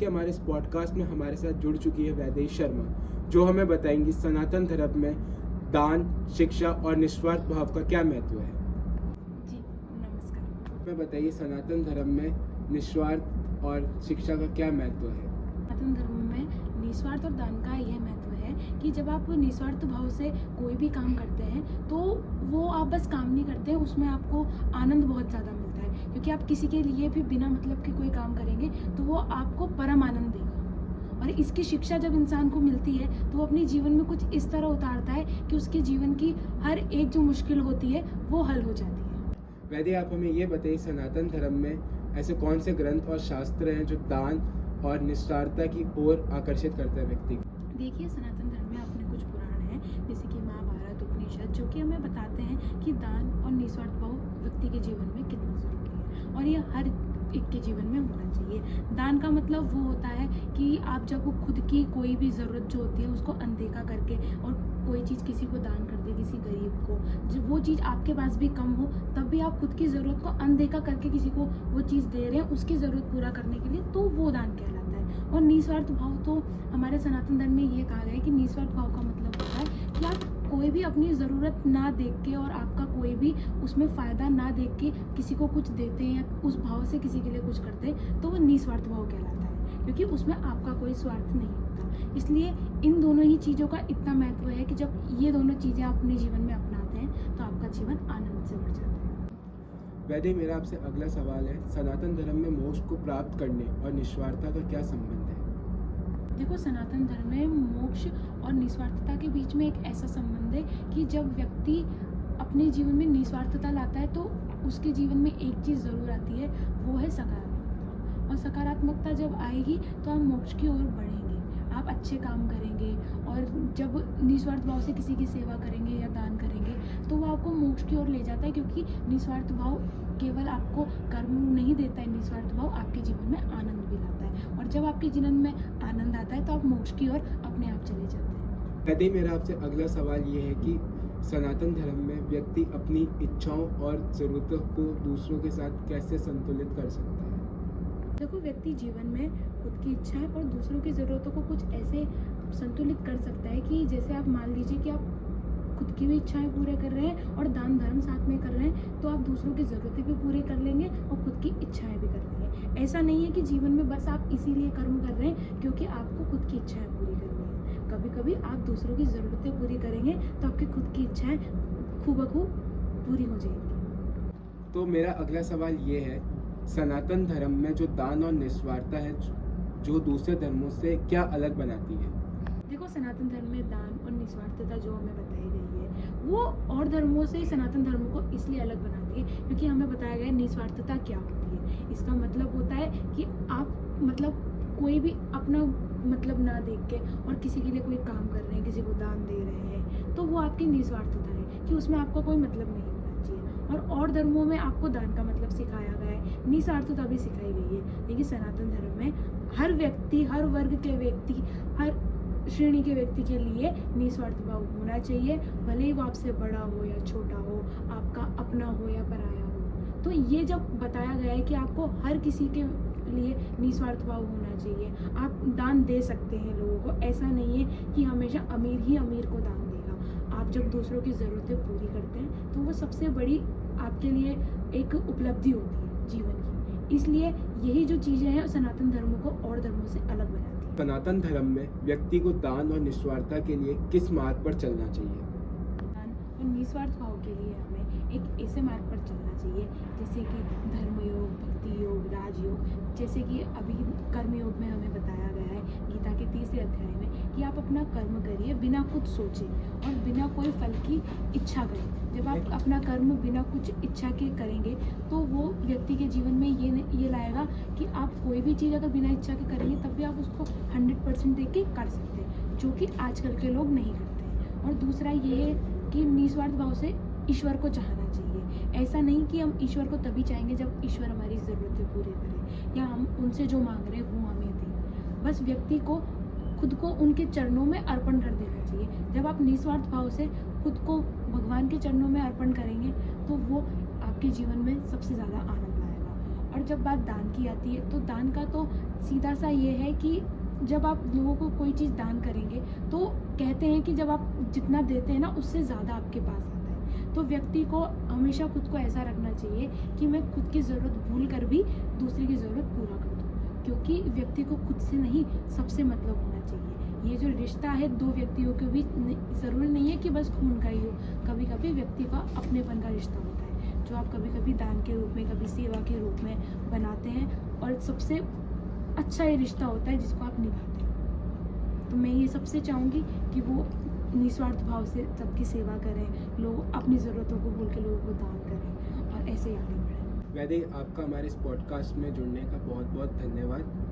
हमारे इस पॉडकास्ट में हमारे साथ जुड़ चुकी है वैदेही शर्मा, जो हमें बताएंगी सनातन धर्म में दान, शिक्षा और निस्वार्थ भाव का क्या महत्व है। जी नमस्कार। हमें बताइए सनातन धर्म में निस्वार्थ और शिक्षा का क्या महत्व है। सनातन धर्म में निस्वार्थ और दान का यह महत्व है कि जब आप निस्वार्थ भाव से कोई भी काम करते हैं तो वो आप बस काम नहीं करते हैं, उसमें आपको आनंद बहुत ज़्यादा मिलता है, क्योंकि आप किसी के लिए भी बिना मतलब के कोई काम करेंगे तो वो आपको परम आनंद देगा। और इसकी शिक्षा जब इंसान को मिलती है तो वो अपने जीवन में कुछ इस तरह उतारता है कि उसके जीवन की हर एक जो मुश्किल होती है वो हल हो जाती है। वैदे, आप हमें ये बताइए सनातन धर्म में ऐसे कौन से ग्रंथ और शास्त्र हैं जो दान और निस्वार्थता की ओर आकर्षित करते हैं व्यक्ति को। देखिए, सनातन धर्म में अपने कुछ पुराण हैं, जैसे कि महाभारत, उपनिषद, जो कि हमें बताते हैं कि दान और निस्वार्थ भाव व्यक्ति के जीवन में कितना जरूरी है और ये हर एक के जीवन में होना चाहिए। दान का मतलब वो होता है कि आप जब वो खुद की कोई भी ज़रूरत जो होती है उसको अनदेखा करके और कोई चीज़ किसी को दान कर दे, किसी गरीब को, जब वो चीज़ आपके पास भी कम हो तब भी आप खुद की ज़रूरत को अनदेखा करके किसी को वो चीज़ दे रहे हैं उसकी ज़रूरत पूरा करने के लिए, तो वो दान कहलाता है। और निस्वार्थ भाव तो हमारे सनातन धर्म में ये कहा गया है कि निस्वार्थ भाव का मतलब होता है कि आप कोई भी अपनी ज़रूरत ना देख के और आपका कोई भी उसमें फ़ायदा ना देख के किसी को कुछ देते हैं या उस भाव से किसी के लिए कुछ करते हैं, तो वो निस्वार्थ भाव कहलाता है, क्योंकि उसमें आपका कोई स्वार्थ नहीं होता। इसलिए इन दोनों ही चीज़ों का इतना महत्व है कि जब ये दोनों चीज़ें आप अपने जीवन में अपनाते हैं तो आपका जीवन आनंद से भर जाता है। वैदे, मेरा आपसे अगला सवाल है, सनातन धर्म में मोक्ष को प्राप्त करने और निस्वार्थता का क्या संबंध है। देखो, सनातन धर्म में मोक्ष और निस्वार्थता के बीच में एक ऐसा संबंध है कि जब व्यक्ति अपने जीवन में निस्वार्थता लाता है तो उसके जीवन में एक चीज़ ज़रूर आती है, वो है सकारात्मकता। और सकारात्मकता जब आएगी तो आप मोक्ष की ओर बढ़ेंगे, आप अच्छे काम करेंगे और जब निस्वार्थ भाव से किसी की सेवा करेंगे या दान करेंगे तो वो आपको मोक्ष की ओर ले जाता है, क्योंकि निस्वार्थ भाव केवल आपको कर्म नहीं देता है, निस्वार्थ भाव आपके जीवन में आनंद भी लाता है और जब आपके जीवन में आनंद आता है तो आप मोक्ष की ओर अपने आप चले जाते हैं। वैदे, मेरा आपसे अगला सवाल ये है कि सनातन धर्म में व्यक्ति अपनी इच्छाओं और ज़रूरतों को दूसरों के साथ कैसे संतुलित कर सकता है। देखो, व्यक्ति जीवन में खुद की इच्छाएं और दूसरों की ज़रूरतों को कुछ ऐसे संतुलित कर सकता है कि जैसे आप मान लीजिए कि आप खुद की भी इच्छाएं पूरे कर रहे हैं और दान धर्म साथ में कर रहे हैं, तो आप दूसरों की ज़रूरतें भी पूरी कर लेंगे और खुद की इच्छाएं भी कर लेंगे। ऐसा नहीं है कि जीवन में बस आप इसीलिए कर्म कर रहे हैं क्योंकि आपको खुद की इच्छाएं पूरी करनी है। कभी कभी आप दूसरों की ज़रूरतें पूरी करेंगे तो आपकी खुद की इच्छाएं खूबखूब पूरी हो जाएंगी। तो मेरा अगला सवाल ये है, सनातन धर्म में जो दान और निस्वार्थता है जो दूसरे धर्मों से क्या अलग बनाती है। देखो, सनातन धर्म में दान और निस्वार्थता जो हमें बताई गई है वो और धर्मों से सनातन धर्म को इसलिए अलग बनाती है क्योंकि हमें बताया गया है निस्वार्थता क्या होती है। इसका मतलब होता है कि आप मतलब कोई भी अपना मतलब ना देख के और किसी के लिए कोई काम कर रहे हैं, किसी को दान दे रहे हैं, तो वो आपकी निस्वार्थता है कि उसमें आपका कोई मतलब नहीं होना चाहिए। और धर्मों में आपको दान का मतलब सिखाया गया है, निस्वार्थता भी सिखाई गई है, लेकिन सनातन धर्म में हर व्यक्ति, हर वर्ग के व्यक्ति, हर श्रेणी के व्यक्ति के लिए निस्वार्थ भाव होना चाहिए, भले ही वो आपसे बड़ा हो या छोटा हो, आपका अपना हो या पराया हो। तो ये जब बताया गया है कि आपको हर किसी के लिए निस्वार्थ भाव होना चाहिए, आप दान दे सकते हैं लोगों को, ऐसा नहीं है कि हमेशा अमीर ही अमीर को दान देगा। आप जब दूसरों की ज़रूरतें पूरी करते हैं तो वो सबसे बड़ी आपके लिए एक उपलब्धि होती है जीवन की। इसलिए यही जो चीज़ें हैं सनातन धर्म को और धर्मों से अलग बनाती है। सनातन धर्म में व्यक्ति को दान और निस्वार्थता के लिए किस मार्ग पर चलना चाहिए। दान और निस्वार्थ भाव के लिए हमें एक ऐसे मार्ग पर चलना चाहिए जैसे कि धर्मयोग, भक्ति योग, राजयोग। जैसे कि अभी कर्मयोग में हमें बताया गया है गीता के 30वें अध्याय में कि आप अपना कर्म करिए बिना कुछ सोचे और बिना कोई फल की इच्छा करें। जब आप अपना कर्म बिना कुछ इच्छा के करेंगे तो वो व्यक्ति के जीवन में ये लाएगा कि आप कोई भी चीज़ अगर बिना इच्छा के करेंगे तब भी आप उसको 100% दे के कर सकते हैं, जो कि आजकल के लोग नहीं करते हैं। और दूसरा ये है कि निस्वार्थ भाव से ईश्वर को चाहना चाहिए। ऐसा नहीं कि हम ईश्वर को तभी चाहेंगे जब ईश्वर हमारी ज़रूरतें पूरी करें या हम उनसे जो मांग रहे हैं वो हमें दें। बस व्यक्ति को खुद को उनके चरणों में अर्पण कर देना चाहिए। जब आप निस्वार्थ भाव से खुद को भगवान के चरणों में अर्पण करेंगे तो वो आपके जीवन में सबसे ज़्यादा आनंद लाएगा। और जब बात दान की आती है तो दान का तो सीधा सा ये है कि जब आप लोगों को कोई चीज़ दान करेंगे तो कहते हैं कि जब आप जितना देते हैं ना उससे ज़्यादा आपके पास आता है। तो व्यक्ति को हमेशा खुद को ऐसा रखना चाहिए कि मैं खुद की ज़रूरत भूल कर भी दूसरे की ज़रूरत पूरा कर दूँ, क्योंकि व्यक्ति को खुद से नहीं सबसे मतलब होना चाहिए। ये जो रिश्ता है दो व्यक्तियों के बीच ज़रूरी नहीं है कि बस खून का ही हो, कभी कभी व्यक्ति का अपनेपन का रिश्ता होता है जो आप कभी कभी दान के रूप में, कभी सेवा के रूप में बनाते हैं, और सबसे अच्छा ये रिश्ता होता है जिसको आप निभाते हैं। तो मैं ये सबसे चाहूँगी कि वो निस्वार्थ भाव से सबकी सेवा करें, लोग अपनी ज़रूरतों को भूल के लोगों को दान करें और ऐसे ही आगे बढ़ें। वैदे, आपका हमारे इस पॉडकास्ट में जुड़ने का बहुत बहुत धन्यवाद।